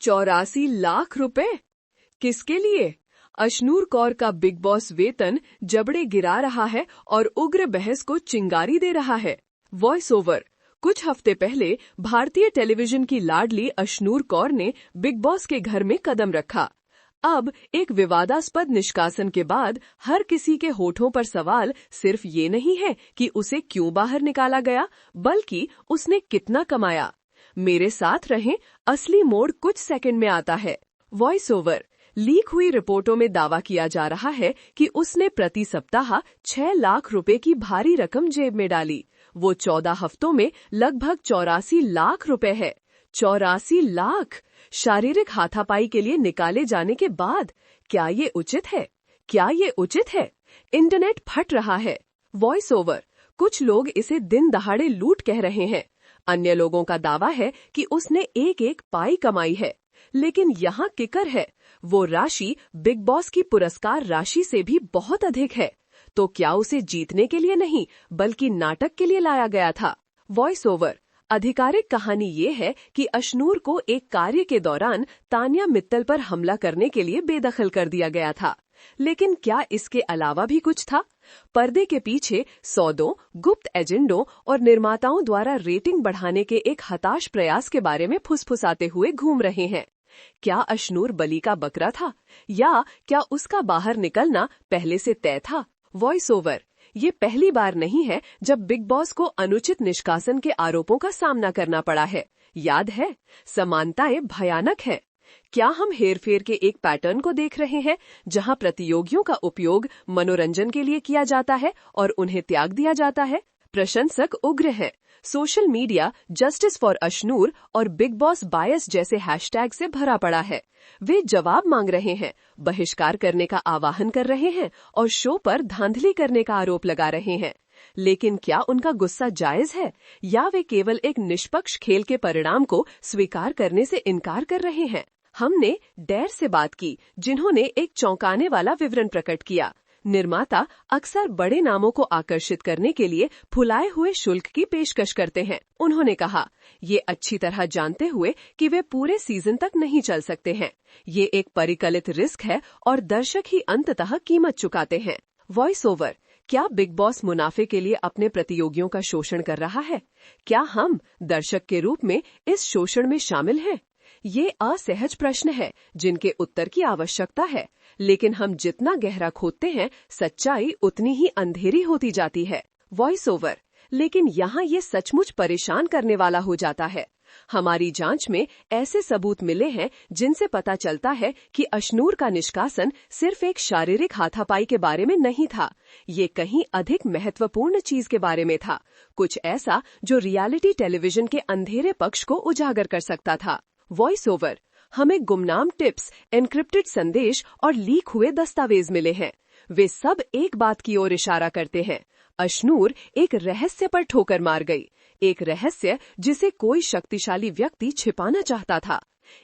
84 लाख रुपए किसके लिए? अशनूर कौर का बिग बॉस वेतन जबड़े गिरा रहा है और उग्र बहस को चिंगारी दे रहा है। Voice over. कुछ हफ्ते पहले भारतीय टेलीविजन की लाडली अशनूर कौर ने बिग बॉस के घर में कदम रखा। अब एक विवादास्पद निष्कासन के बाद हर किसी के होठों पर सवाल सिर्फ ये नहीं है कि उसे क्यों बाहर निकाला गया, बल्कि उसने कितना कमाया। मेरे साथ रहें, असली मोड़ कुछ सेकंड में आता है। Voice over. लीक हुई रिपोर्टों में दावा किया जा रहा है कि उसने प्रति सप्ताह 6 लाख रुपए की भारी रकम जेब में डाली। वो 14 हफ्तों में लगभग 84 लाख रुपए है। 84 लाख शारीरिक हाथापाई के लिए निकाले जाने के बाद क्या ये उचित है? क्या ये उचित है? इंटरनेट फट रहा है। Voice over. कुछ लोग इसे दिन दहाड़े लूट कह रहे हैं। अन्य लोगों का दावा है कि उसने एक एक पाई कमाई है। लेकिन यहाँ किकर है, वो राशि बिग बॉस की पुरस्कार राशि से भी बहुत अधिक है। तो क्या उसे जीतने के लिए नहीं, बल्कि नाटक के लिए लाया गया था? Voice over. आधिकारिक कहानी ये है कि अशनूर को एक कार्य के दौरान तान्या मित्तल पर हमला करने के लिए बेदखल कर दिया गया था। लेकिन क्या इसके अलावा भी कुछ था? पर्दे के पीछे सौदों, गुप्त एजेंडों और निर्माताओं द्वारा रेटिंग बढ़ाने के एक हताश प्रयास के बारे में फुसफुसाते हुए घूम रहे हैं। क्या अशनूर बलि का बकरा था, या क्या उसका बाहर निकलना पहले से तय था? Voice over. ये पहली बार नहीं है जब बिग बॉस को अनुचित निष्कासन के आरोपों का सामना करना पड़ा है। याद है, समानताएं भयानक हैं। क्या हम हेरफेर के एक पैटर्न को देख रहे हैं, जहां प्रतियोगियों का उपयोग मनोरंजन के लिए किया जाता है और उन्हें त्याग दिया जाता है? प्रशंसक उग्र हैं। Social media justice for Ashnoor और बिग बॉस बायस जैसे हैशटैग से भरा पड़ा है। वे जवाब मांग रहे हैं, बहिष्कार करने का आह्वान कर रहे हैं और शो पर धांधली करने का आरोप लगा रहे हैं। लेकिन क्या उनका गुस्सा जायज है, या वे केवल एक निष्पक्ष खेल के परिणाम को स्वीकार करने से इनकार कर रहे हैं? हमने डेयर से बात की, जिन्होंने एक चौंकाने वाला विवरण प्रकट किया। निर्माता अक्सर बड़े नामों को आकर्षित करने के लिए फुलाए हुए शुल्क की पेशकश करते हैं। उन्होंने कहा, ये अच्छी तरह जानते हुए कि वे पूरे सीजन तक नहीं चल सकते हैं। ये एक परिकलित रिस्क है और दर्शक ही अंततः कीमत चुकाते हैं। Voice over. क्या बिग बॉस मुनाफे के लिए अपने प्रतियोगियों का शोषण कर रहा है? क्या हम दर्शक के रूप में इस शोषण में शामिल हैं? ये असहज प्रश्न है जिनके उत्तर की आवश्यकता है, लेकिन हम जितना गहरा खोदते हैं, सच्चाई उतनी ही अंधेरी होती जाती है। Voice over. लेकिन यहाँ ये सचमुच परेशान करने वाला हो जाता है। हमारी जांच में ऐसे सबूत मिले हैं जिनसे पता चलता है कि अशनूर का निष्कासन सिर्फ एक शारीरिक हाथापाई के बारे में नहीं था। ये कहीं अधिक महत्वपूर्ण चीज के बारे में था, कुछ ऐसा जो रियलिटी टेलीविजन के अंधेरे पक्ष को उजागर कर सकता था। Voice over. हमें गुमनाम टिप्स, एन्क्रिप्टेड संदेश और लीक हुए दस्तावेज मिले हैं। वे सब एक बात की ओर इशारा करते हैं। अशनूर एक रहस्य पर ठोकर मार गई। एक रहस्य जिसे कोई शक्तिशाली व्यक्ति छिपाना चाहता था।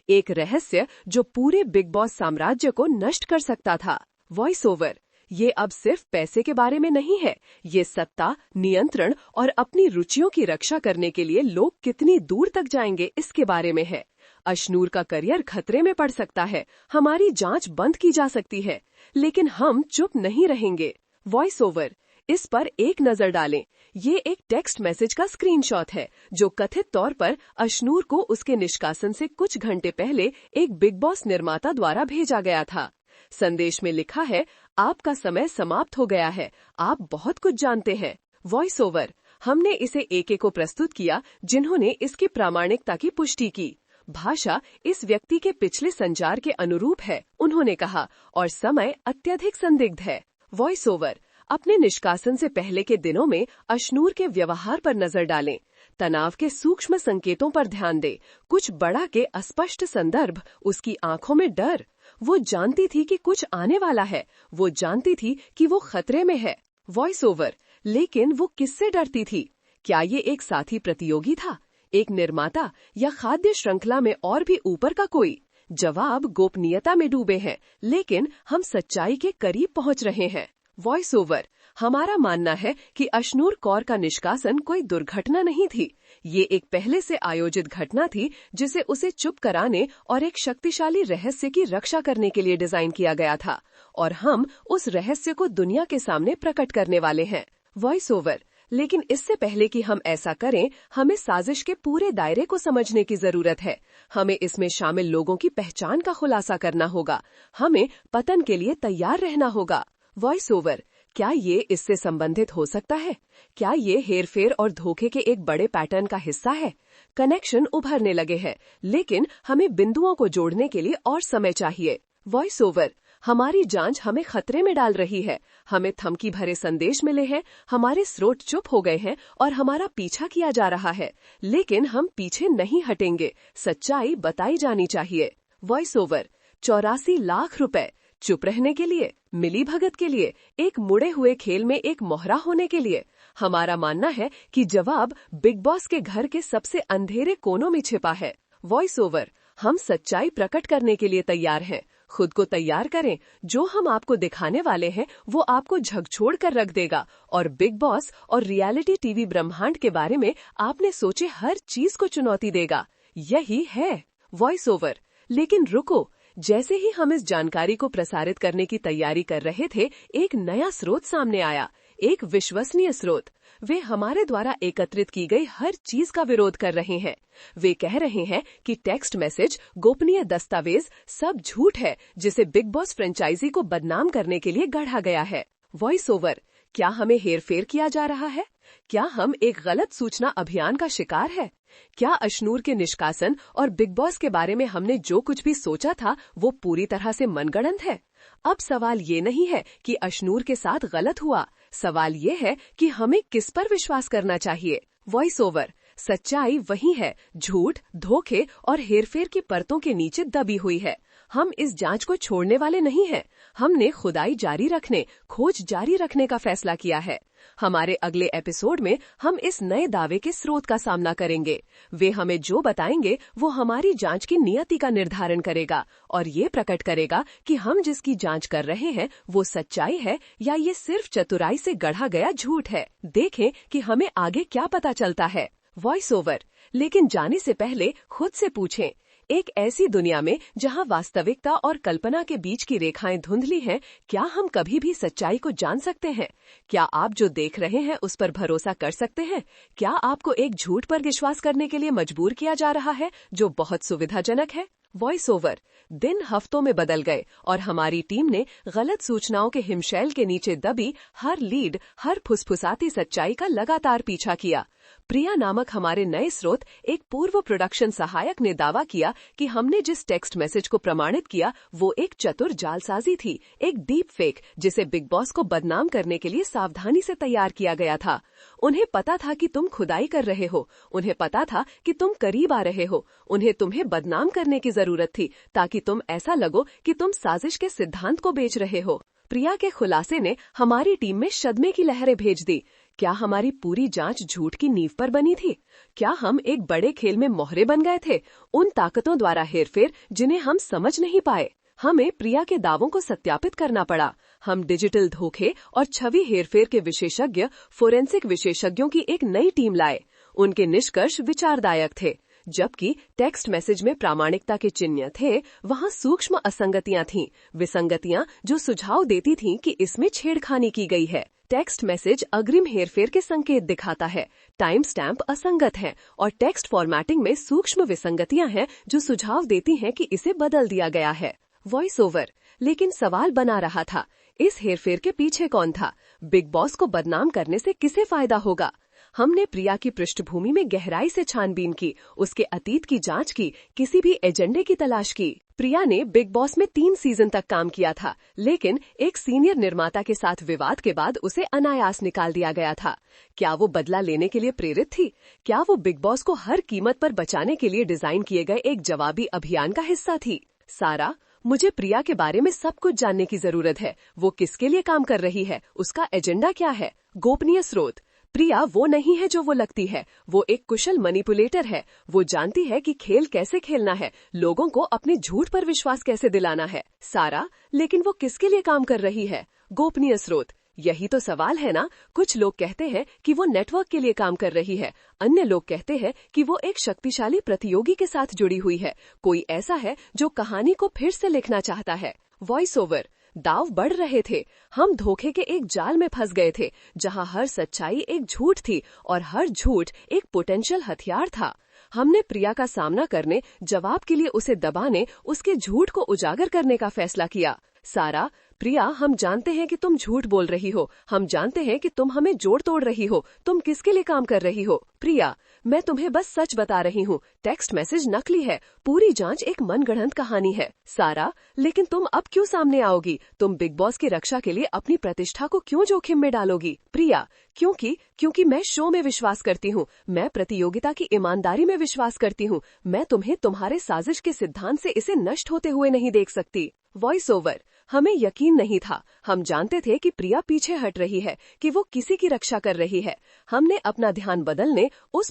एक रहस्य जो पूरे बिग बॉस साम्राज्य को नष्ट कर सकता था। Voice over. ये अब सिर्फ पैसे के बारे में नहीं है। ये सत्ता, नियंत्रण और अपनी रुचियों की रक्षा करने के लिए लोग कितनी दूर तक जाएंगे, इसके बारे में है। अशनूर का करियर खतरे में पड़ सकता है। हमारी जांच बंद की जा सकती है, लेकिन हम चुप नहीं रहेंगे। Voice over. इस पर एक नजर डालें। ये एक टेक्स्ट मैसेज का स्क्रीनशॉट है जो कथित तौर पर अशनूर को उसके निष्कासन से कुछ घंटे पहले एक बिग बॉस निर्माता द्वारा भेजा गया था। संदेश में लिखा है, आपका समय समाप्त हो गया है, आप बहुत कुछ जानते हैं। Voice over. हमने इसे एक को प्रस्तुत किया जिन्होंने इसकी प्रामाणिकता की पुष्टि की। भाषा इस व्यक्ति के पिछले संचार के अनुरूप है, उन्होंने कहा, और समय अत्यधिक संदिग्ध है। Voice over. अपने निष्कासन से पहले के दिनों में अशनूर के व्यवहार पर नजर डालें। तनाव के सूक्ष्म संकेतों पर ध्यान दें। कुछ बड़ा के अस्पष्ट संदर्भ, उसकी आंखों में डर। वो जानती थी कि कुछ आने वाला है। वो जानती थी कि वो खतरे में है। Voice over. लेकिन वो किससे डरती थी? क्या ये एक साथी प्रतियोगी था, एक निर्माता, या खाद्य श्रृंखला में और भी ऊपर का कोई? जवाब गोपनीयता में डूबे हैं, लेकिन हम सच्चाई के करीब पहुंच रहे हैं। Voice over. हमारा मानना है कि अशनूर कौर का निष्कासन कोई दुर्घटना नहीं थी। ये एक पहले से आयोजित घटना थी जिसे उसे चुप कराने और एक शक्तिशाली रहस्य की रक्षा करने के लिए डिजाइन किया गया था, और हम उस रहस्य को दुनिया के सामने प्रकट करने वाले हैं। Voice over. लेकिन इससे पहले कि हम ऐसा करें, हमें साजिश के पूरे दायरे को समझने की जरूरत है। हमें इसमें शामिल लोगों की पहचान का खुलासा करना होगा। हमें पतन के लिए तैयार रहना होगा। Voice over. क्या ये इससे संबंधित हो सकता है? क्या ये हेरफेर और धोखे के एक बड़े पैटर्न का हिस्सा है? कनेक्शन उभरने लगे हैं, लेकिन हमें बिंदुओं को जोड़ने के लिए और समय चाहिए। Voice over. हमारी जांच हमें खतरे में डाल रही है। हमें धमकी भरे संदेश मिले हैं, हमारे स्रोत चुप हो गए हैं और हमारा पीछा किया जा रहा है। लेकिन हम पीछे नहीं हटेंगे। सच्चाई बताई जानी चाहिए। Voice over. 84 लाख रुपए चुप रहने के लिए, मिली भगत के लिए, एक मुड़े हुए खेल में एक मोहरा होने के लिए। हमारा मानना है कि जवाब बिग बॉस के घर के सबसे अंधेरे कोनों में छिपा है। Voice over. हम सच्चाई प्रकट करने के लिए तैयार हैं। खुद को तैयार करें। जो हम आपको दिखाने वाले हैं वो आपको झकझोर कर रख देगा और बिग बॉस और रियलिटी टीवी ब्रह्मांड के बारे में आपने सोचे हर चीज को चुनौती देगा। यही है वॉइस ओवर। लेकिन रुको, जैसे ही हम इस जानकारी को प्रसारित करने की तैयारी कर रहे थे, एक नया स्रोत सामने आया, एक विश्वसनीय स्रोत। वे हमारे द्वारा एकत्रित की गई हर चीज का विरोध कर रहे हैं। वे कह रहे हैं कि टेक्स्ट मैसेज, गोपनीय दस्तावेज सब झूठ है जिसे बिग बॉस फ्रेंचाइजी को बदनाम करने के लिए गढ़ा गया है। Voice over. क्या हमें हेरफेर किया जा रहा है? क्या हम एक गलत सूचना अभियान का शिकार है? क्या अशनूर के निष्कासन और बिग बॉस के बारे में हमने जो कुछ भी सोचा था वो पूरी तरह से मनगढ़ंत है? अब सवाल ये नहीं है कि अशनूर के साथ गलत हुआ, सवाल ये है कि हमें किस पर विश्वास करना चाहिए। Voice over. सच्चाई वही है, झूठ, धोखे और हेरफेर की परतों के नीचे दबी हुई है। हम इस जांच को छोड़ने वाले नहीं हैं। हमने खुदाई जारी रखने, खोज जारी रखने का फैसला किया है। हमारे अगले एपिसोड में हम इस नए दावे के स्रोत का सामना करेंगे। वे हमें जो बताएंगे वो हमारी जांच की नियति का निर्धारण करेगा और ये प्रकट करेगा कि हम जिसकी जांच कर रहे हैं वो सच्चाई है या ये सिर्फ चतुराई से गढ़ा गया झूठ है। देखें कि हमें आगे क्या पता चलता है। Voice over. लेकिन जाने से पहले खुद से पूछें, एक ऐसी दुनिया में जहां वास्तविकता और कल्पना के बीच की रेखाएं धुंधली हैं, क्या हम कभी भी सच्चाई को जान सकते हैं? क्या आप जो देख रहे हैं उस पर भरोसा कर सकते हैं? क्या आपको एक झूठ पर विश्वास करने के लिए मजबूर किया जा रहा है जो बहुत सुविधाजनक है? Voice over. दिन हफ्तों में बदल गए और हमारी टीम ने गलत सूचनाओं के हिमशैल के नीचे दबी हर लीड, हर फुसफुसाती सच्चाई का लगातार पीछा किया। प्रिया नामक हमारे नए स्रोत, एक पूर्व प्रोडक्शन सहायक, ने दावा किया कि हमने जिस टेक्स्ट मैसेज को प्रमाणित किया वो एक चतुर जालसाजी थी, एक डीप फेक जिसे बिग बॉस को बदनाम करने के लिए सावधानी से तैयार किया गया था। उन्हें पता था कि तुम खुदाई कर रहे हो, उन्हें पता था कि तुम करीब आ रहे हो, उन्हें तुम्हें बदनाम करने की जरूरत थी ताकि तुम ऐसा लगो कि तुम साजिश के सिद्धांत को बेच रहे हो। प्रिया के खुलासे ने हमारी टीम में सदमे की लहरें भेज दी। क्या हमारी पूरी जांच झूठ की नींव पर बनी थी? क्या हम एक बड़े खेल में मोहरे बन गए थे, उन ताकतों द्वारा हेरफेर जिन्हें हम समझ नहीं पाए? हमें प्रिया के दावों को सत्यापित करना पड़ा। हम डिजिटल धोखे और छवि हेरफेर के विशेषज्ञ, फोरेंसिक विशेषज्ञों की एक नई टीम लाए। उनके निष्कर्ष विचारदायक थे। जबकि टेक्स्ट मैसेज में प्रामाणिकता के चिन्ह थे, वहाँ सूक्ष्म असंगतियां थीं, विसंगतियां जो सुझाव देती थीं कि इसमें छेड़खानी की गई है। टेक्स्ट मैसेज अग्रिम हेरफेर के संकेत दिखाता है, टाइम स्टैम्प असंगत है और टेक्स्ट फॉर्मेटिंग में सूक्ष्म विसंगतियां हैं जो सुझाव देती हैं कि इसे बदल दिया गया है। Voice over. लेकिन सवाल बना रहा था, इस हेरफेर के पीछे कौन था? बिग बॉस को बदनाम करने से किसे फायदा होगा? हमने प्रिया की पृष्ठभूमि में गहराई से छानबीन की, उसके अतीत की जांच की, किसी भी एजेंडे की तलाश की। प्रिया ने बिग बॉस में 3 सीजन तक काम किया था, लेकिन एक सीनियर निर्माता के साथ विवाद के बाद उसे अनायास निकाल दिया गया था। क्या वो बदला लेने के लिए प्रेरित थी? क्या वो बिग बॉस को हर कीमत पर बचाने के लिए डिजाइन किए गए एक जवाबी अभियान का हिस्सा थी? सारा, मुझे प्रिया के बारे में सब कुछ जानने की जरूरत है। वो किसके लिए काम कर रही है? उसका एजेंडा क्या है? गोपनीय स्रोत। प्रिया वो नहीं है जो वो लगती है। वो एक कुशल मैनिपुलेटर है। वो जानती है कि खेल कैसे खेलना है, लोगों को अपने झूठ पर विश्वास कैसे दिलाना है। सारा, लेकिन वो किसके लिए काम कर रही है? गोपनीय स्रोत। यही तो सवाल है ना। कुछ लोग कहते हैं कि वो नेटवर्क के लिए काम कर रही है, अन्य लोग कहते हैं कि वो एक शक्तिशाली प्रतियोगी के साथ जुड़ी हुई है। कोई ऐसा है जो कहानी को फिर से लिखना चाहता है। Voice over. दाव बढ़ रहे थे। हम धोखे के एक जाल में फंस गए थे, जहां हर सच्चाई एक झूठ थी और हर झूठ एक पोटेंशियल हथियार था। हमने प्रिया का सामना करने, जवाब के लिए उसे दबाने, उसके झूठ को उजागर करने का फैसला किया। सारा, प्रिया, हम जानते हैं कि तुम झूठ बोल रही हो। हम जानते हैं कि तुम हमें जोड़ तोड़ रही हो। तुम किसके लिए काम कर रही हो? प्रिया, मैं तुम्हें बस सच बता रही हूँ। टेक्स्ट मैसेज नकली है। पूरी जांच एक मनगढ़ंत कहानी है। सारा, लेकिन तुम अब क्यों सामने आओगी? तुम बिग बॉस की रक्षा के लिए अपनी प्रतिष्ठा को क्यों जोखिम में डालोगी? प्रिया, क्योंकि मैं शो में विश्वास करती हूँ। मैं प्रतियोगिता की ईमानदारी में विश्वास करती हूँ। मैं तुम्हें तुम्हारे साजिश के सिद्धांत से इसे नष्ट होते हुए नहीं देख सकती। Voice over. हमें यकीन नहीं था। हम जानते थे कि प्रिया पीछे हट रही है, कि वो किसी की रक्षा कर रही है। हमने अपना ध्यान बदलने, उस